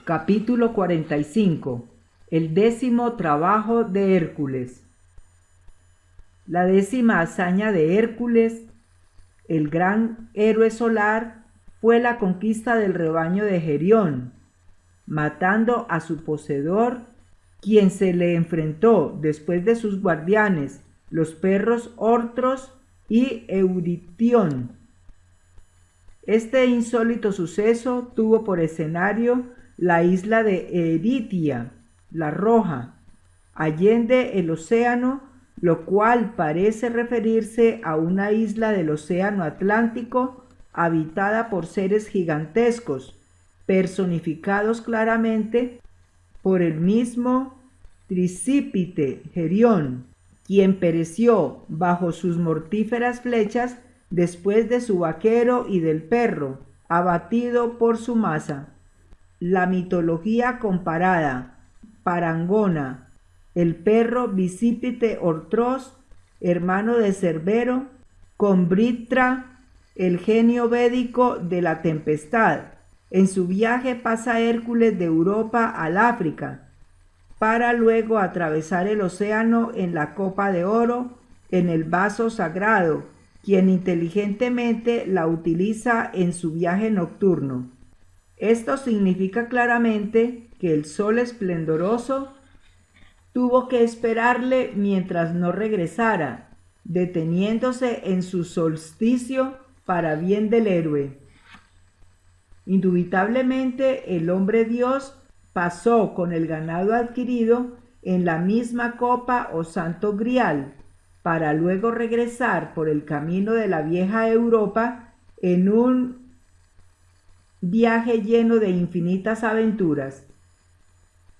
Capítulo 45. El 10º trabajo de Hércules. La 10ª hazaña de Hércules, el gran héroe solar, fue la conquista del rebaño de Gerión, matando a su poseedor, quien se le enfrentó después de sus guardianes, los perros Ortros y Euritión. Este insólito suceso tuvo por escenario la isla de Eritia, la Roja, allende el océano, lo cual parece referirse a una isla del océano Atlántico habitada por seres gigantescos, personificados claramente por el mismo Tricípite Gerión, quien pereció bajo sus mortíferas flechas después de su vaquero y del perro, abatido por su masa. La mitología comparada, Parangona, el perro Bicípite Ortros, hermano de Cerbero, con Britra, el genio védico de la tempestad. En su viaje pasa Hércules de Europa al África, para luego atravesar el océano en la copa de oro, en el vaso sagrado, quien inteligentemente la utiliza en su viaje nocturno. Esto significa claramente que el sol esplendoroso tuvo que esperarle mientras no regresara, deteniéndose en su solsticio para bien del héroe. Indubitablemente el hombre Dios pasó con el ganado adquirido en la misma copa o santo grial, para luego regresar por el camino de la vieja Europa en un viaje lleno de infinitas aventuras.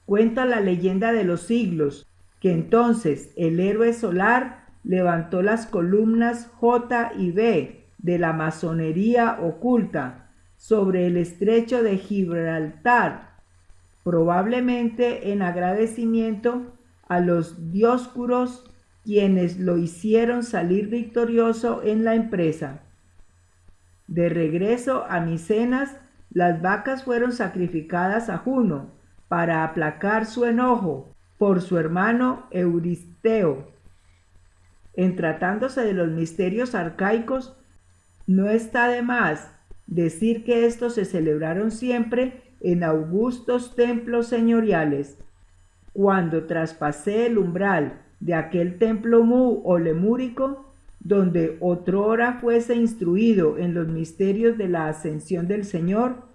Cuenta la leyenda de los siglos que entonces el héroe solar levantó las columnas J y B de la masonería oculta sobre el estrecho de Gibraltar, probablemente en agradecimiento a los dioscuros quienes lo hicieron salir victorioso en la empresa. De regreso a Micenas, las vacas fueron sacrificadas a Juno para aplacar su enojo por su hermano Euristeo. En tratándose de los misterios arcaicos, no está de más decir que estos se celebraron siempre en augustos templos señoriales. Cuando traspasé el umbral de aquel templo Mu o lemúrico, donde otrora fuese instruido en los misterios de la ascensión del Señor,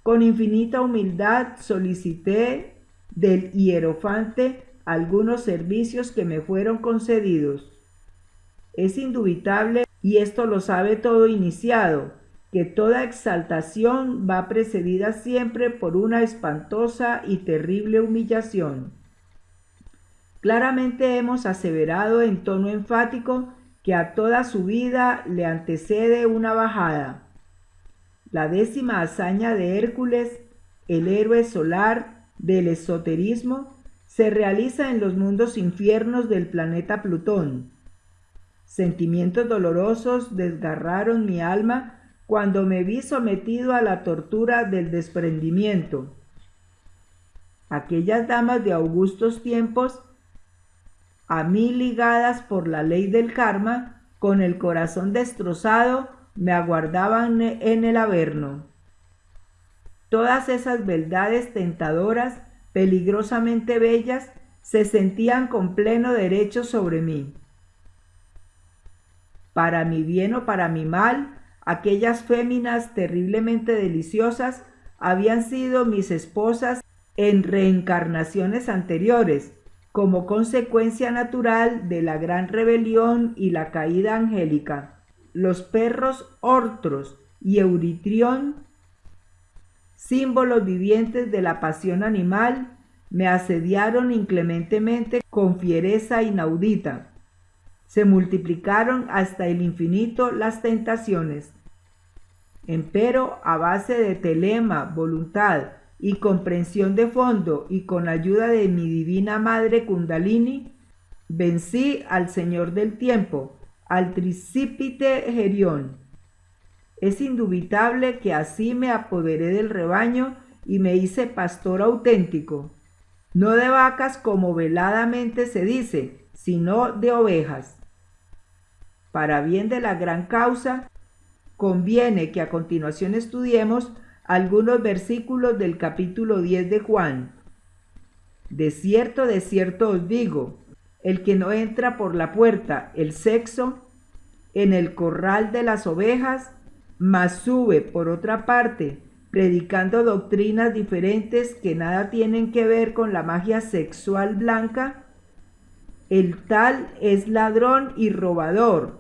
con infinita humildad solicité del hierofante algunos servicios que me fueron concedidos. Es indubitable, y esto lo sabe todo iniciado, que toda exaltación va precedida siempre por una espantosa y terrible humillación. Claramente hemos aseverado en tono enfático que a toda subida le antecede una bajada. La 10ª hazaña de Hércules, el héroe solar del esoterismo, se realiza en los mundos infiernos del planeta Plutón. Sentimientos dolorosos desgarraron mi alma cuando me vi sometido a la tortura del desprendimiento. Aquellas damas de augustos tiempos, a mí ligadas por la ley del karma, con el corazón destrozado, me aguardaban en el Averno. Todas esas beldades tentadoras, peligrosamente bellas, se sentían con pleno derecho sobre mí. Para mi bien o para mi mal, aquellas féminas terriblemente deliciosas habían sido mis esposas en reencarnaciones anteriores, como consecuencia natural de la gran rebelión y la caída angélica. Los perros Ortros y Euritrión, símbolos vivientes de la pasión animal, me asediaron inclementemente con fiereza inaudita. Se multiplicaron hasta el infinito las tentaciones. Empero, a base de telema, voluntad y comprensión de fondo, y con ayuda de mi divina madre Kundalini, vencí al Señor del tiempo, al Tricípite Gerión. Es indubitable que así me apoderé del rebaño y me hice pastor auténtico, no de vacas como veladamente se dice, sino de ovejas. Para bien de la gran causa, conviene que a continuación estudiemos algunos versículos del capítulo 10 de Juan. De cierto os digo, el que no entra por la puerta, el sexo, en el corral de las ovejas, mas sube por otra parte, predicando doctrinas diferentes que nada tienen que ver con la magia sexual blanca, el tal es ladrón y robador.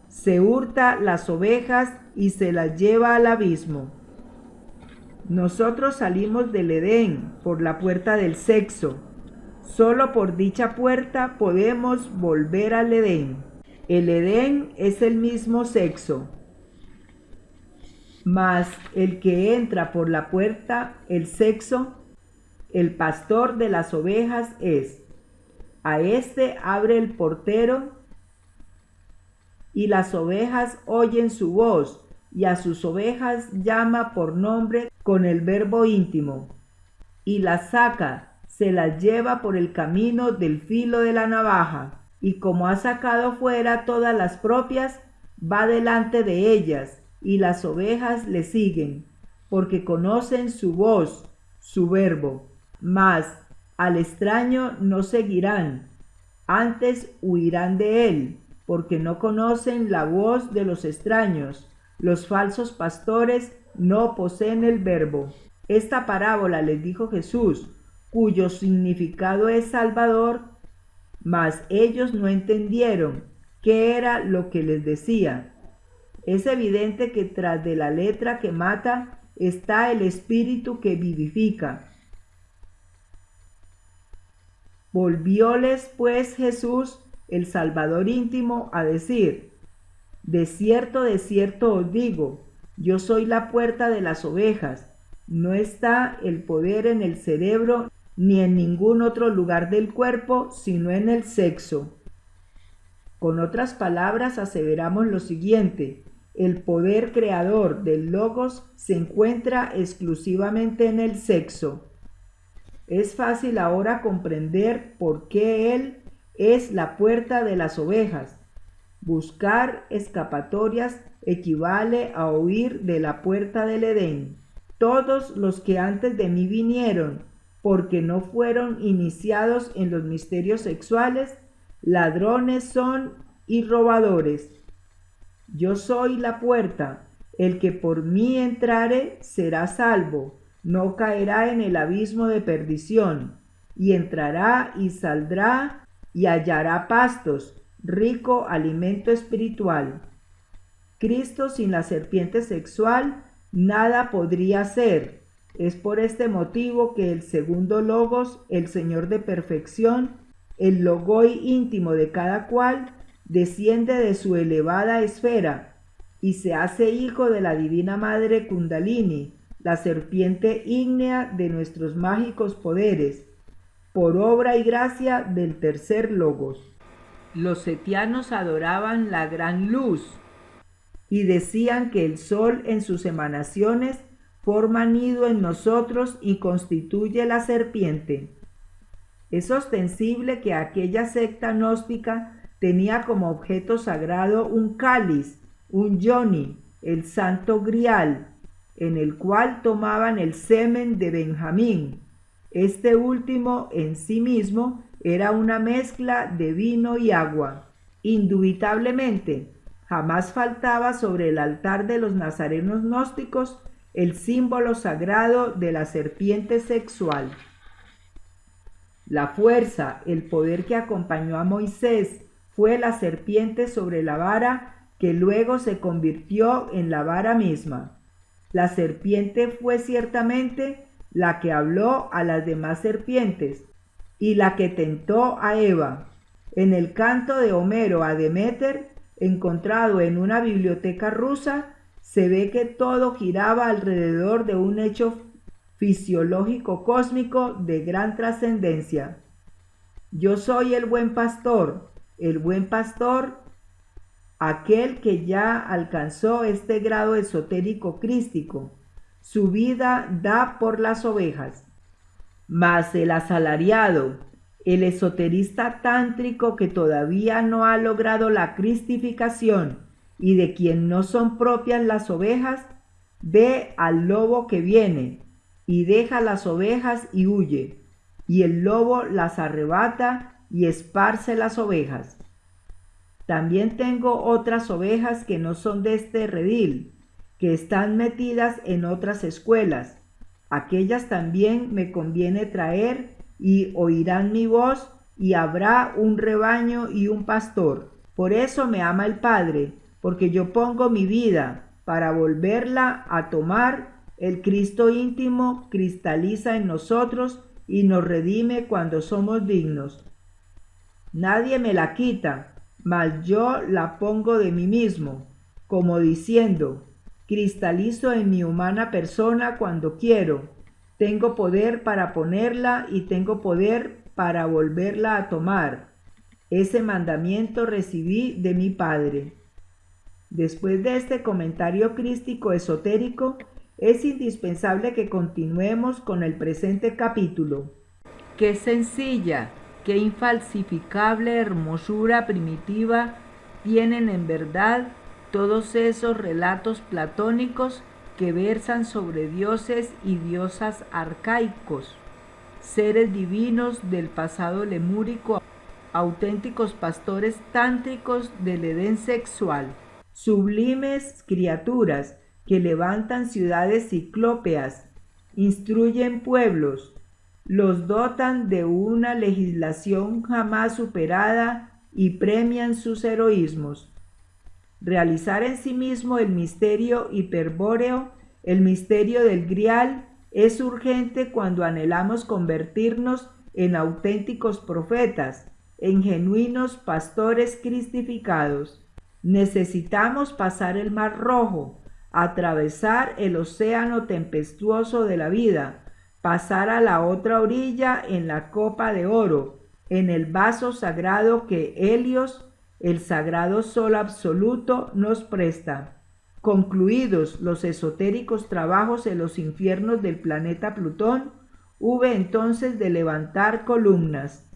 Se hurta las ovejas y se las lleva al abismo. Nosotros salimos del Edén por la puerta del sexo. Solo por dicha puerta podemos volver al Edén. El Edén es el mismo sexo. Mas el que entra por la puerta, el sexo, el pastor de las ovejas es. A éste abre el portero, y las ovejas oyen su voz, y a sus ovejas llama por nombre con el verbo íntimo, y las saca, se las lleva por el camino del filo de la navaja, y como ha sacado fuera todas las propias, va delante de ellas, y las ovejas le siguen, porque conocen su voz, su verbo. Mas al extraño no seguirán, antes huirán de él, porque no conocen la voz de los extraños. Los falsos pastores no poseen el verbo. Esta parábola les dijo Jesús, cuyo significado es Salvador, mas ellos no entendieron qué era lo que les decía. Es evidente que tras de la letra que mata está el espíritu que vivifica. Volvióles pues Jesús, el Salvador íntimo, a decir: de cierto os digo, yo soy la puerta de las ovejas. No está el poder en el cerebro ni en ningún otro lugar del cuerpo, sino en el sexo. Con otras palabras, aseveramos lo siguiente: el poder creador del Logos se encuentra exclusivamente en el sexo. Es fácil ahora comprender por qué Él es la puerta de las ovejas. Buscar escapatorias equivale a huir de la puerta del Edén. Todos los que antes de mí vinieron, porque no fueron iniciados en los misterios sexuales, ladrones son y robadores. Yo soy la puerta, el que por mí entrare será salvo, no caerá en el abismo de perdición, y entrará y saldrá y hallará pastos, rico alimento espiritual. Cristo sin la serpiente sexual nada podría ser. Es por este motivo que el segundo Logos, el Señor de perfección, el logoi íntimo de cada cual, desciende de su elevada esfera y se hace hijo de la divina madre Kundalini, la serpiente ígnea de nuestros mágicos poderes, por obra y gracia del tercer Logos. Los setianos adoraban la gran luz y decían que el sol en sus emanaciones forma nido en nosotros y constituye la serpiente. Es ostensible que aquella secta gnóstica tenía como objeto sagrado un cáliz, un yoni, el santo grial, en el cual tomaban el semen de Benjamín. Este último en sí mismo era una mezcla de vino y agua. Indubitablemente, jamás faltaba sobre el altar de los nazarenos gnósticos el símbolo sagrado de la serpiente sexual. La fuerza, el poder que acompañó a Moisés fue la serpiente sobre la vara, que luego se convirtió en la vara misma. La serpiente fue ciertamente la que habló a las demás serpientes y la que tentó a Eva. En el canto de Homero a Deméter, encontrado en una biblioteca rusa, se ve que todo giraba alrededor de un hecho fisiológico cósmico de gran trascendencia. Yo soy el buen pastor, aquel que ya alcanzó este grado esotérico crístico. su vida da por las ovejas. Mas el asalariado, el esoterista tántrico que todavía no ha logrado la cristificación y de quien no son propias las ovejas, ve al lobo que viene y deja las ovejas y huye, y el lobo las arrebata y esparce las ovejas. También tengo otras ovejas que no son de este redil, que están metidas en otras escuelas. Aquellas también me conviene traer y oirán mi voz, y habrá un rebaño y un pastor. Por eso me ama el Padre, porque yo pongo mi vida para volverla a tomar. El Cristo íntimo cristaliza en nosotros y nos redime cuando somos dignos. Nadie me la quita, mas yo la pongo de mí mismo, como diciendo: cristalizo en mi humana persona cuando quiero. Tengo poder para ponerla y tengo poder para volverla a tomar. Ese mandamiento recibí de mi Padre. Después de este comentario crístico esotérico, es indispensable que continuemos con el presente capítulo. Qué sencilla, qué infalsificable hermosura primitiva tienen en verdad todos esos relatos platónicos que versan sobre dioses y diosas arcaicos, seres divinos del pasado lemúrico, auténticos pastores tántricos del Edén sexual, sublimes criaturas que levantan ciudades ciclópeas, instruyen pueblos, los dotan de una legislación jamás superada y premian sus heroísmos. Realizar en sí mismo el misterio hiperbóreo, el misterio del Grial, es urgente cuando anhelamos convertirnos en auténticos profetas, en genuinos pastores cristificados. Necesitamos pasar el Mar Rojo, atravesar el océano tempestuoso de la vida, pasar a la otra orilla en la copa de oro, en el vaso sagrado que Helios, el sagrado sol absoluto, nos presta. Concluidos los esotéricos trabajos en los infiernos del planeta Plutón, hube entonces de levantar columnas.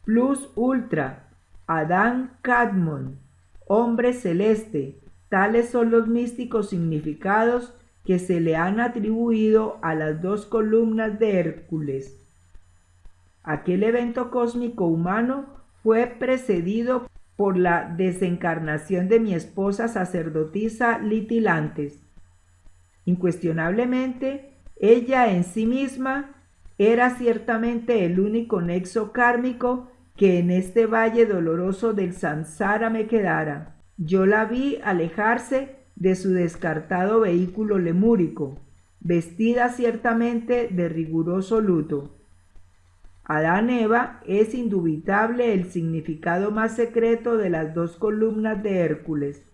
Plus ultra, Adán Cadmon, hombre celeste, tales son los místicos significados que se le han atribuido a las dos columnas de Hércules. Aquel evento cósmico humano fue precedido por la desencarnación de mi esposa sacerdotisa Litilantes. Incuestionablemente, ella en sí misma era ciertamente el único nexo kármico que en este valle doloroso del Samsara me quedara. Yo la vi alejarse de su descartado vehículo lemúrico, vestida ciertamente de riguroso luto. Adán-Eva es indubitable el significado más secreto de las dos columnas de Hércules.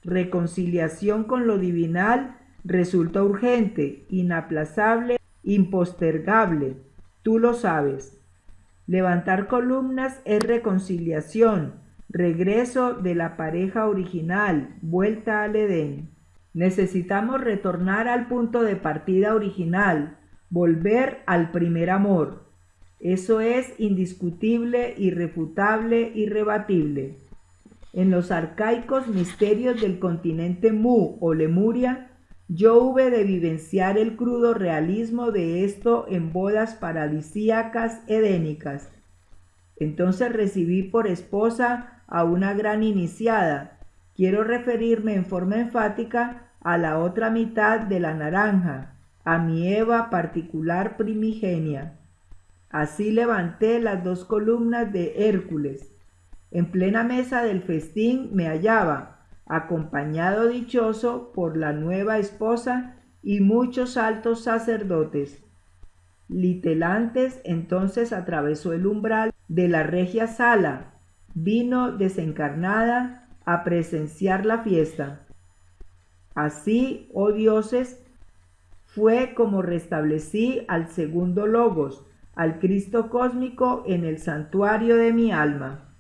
Reconciliación con lo divinal resulta urgente, inaplazable, impostergable. Tú lo sabes. Levantar columnas es reconciliación, regreso de la pareja original, vuelta al Edén. Necesitamos retornar al punto de partida original, volver al primer amor. Eso es indiscutible, irrefutable, irrebatible. En los arcaicos misterios del continente Mu o Lemuria, yo hube de vivenciar el crudo realismo de esto en bodas paradisíacas edénicas. Entonces recibí por esposa a una gran iniciada. Quiero referirme en forma enfática a la otra mitad de la naranja, a mi Eva particular primigenia. Así levanté las dos columnas de Hércules. En plena mesa del festín me hallaba, acompañado dichoso por la nueva esposa y muchos altos sacerdotes. Litelantes entonces atravesó el umbral de la regia sala, vino desencarnada a presenciar la fiesta. Así, oh dioses, fue como restablecí al segundo Logos, al Cristo cósmico en el santuario de mi alma.